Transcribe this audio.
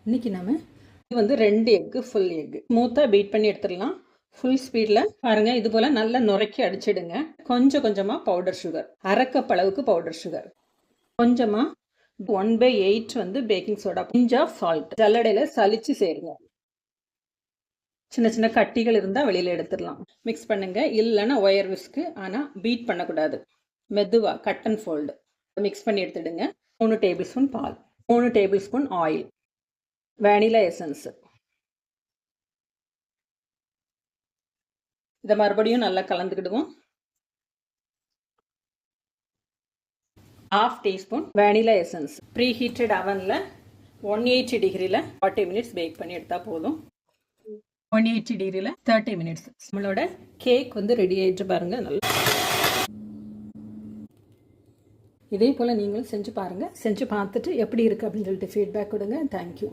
இன்னைக்கு நம்ம இது வந்து 2 எக்கு ஃபுல் எக்கு ஸ்மூத்தாக பீட் பண்ணி எடுத்துடலாம். ஃபுல் ஸ்பீடில் பாருங்கள். இது போல் நல்லா நுரைக்கி அடிச்சிடுங்க. கொஞ்சம் கொஞ்சமாக பவுடர் சுகர், அரை கப் அளவுக்கு பவுடர் சுகர், கொஞ்சமாக 1/8 வந்து பேக்கிங் சோடா, கொஞ்சம் சால்ட், ஜல்லடையில் சலிச்சு சேருங்க. சின்ன சின்ன கட்டிகள் இருந்தால் வெளியில் எடுத்துடலாம். மிக்ஸ் பண்ணுங்க. இல்லைன்னா ஒயர் விஸ்க்கு, ஆனால் பீட் பண்ணக்கூடாது. மெதுவாக கட் அண்ட் ஃபோல்டு மிக்ஸ் பண்ணி எடுத்துடுங்க. 3 டேபிள் ஸ்பூன் பால், 3 tablespoon oil, vanilla essence. இதை மறுபடியும் நல்லா கலந்துக்கிடுவோம். 1/2 teaspoon vanilla essence. Preheated அவனில் 180 டிகிரியில் 40 மினிட்ஸ் பேக் பண்ணி எடுத்தால் போதும். 180 டிகிரியில் 30 மினிட்ஸ். நம்மளோட கேக் வந்து ரெடி ஆகிட்டு பாருங்கள். நல்லா இதே போல் நீங்களும் செஞ்சு பாருங்கள். செஞ்சு பார்த்துட்டு எப்படி இருக்குது அப்படின்னு சொல்லிட்டு ஃபீட்பேக் கொடுங்க. தேங்க்யூ.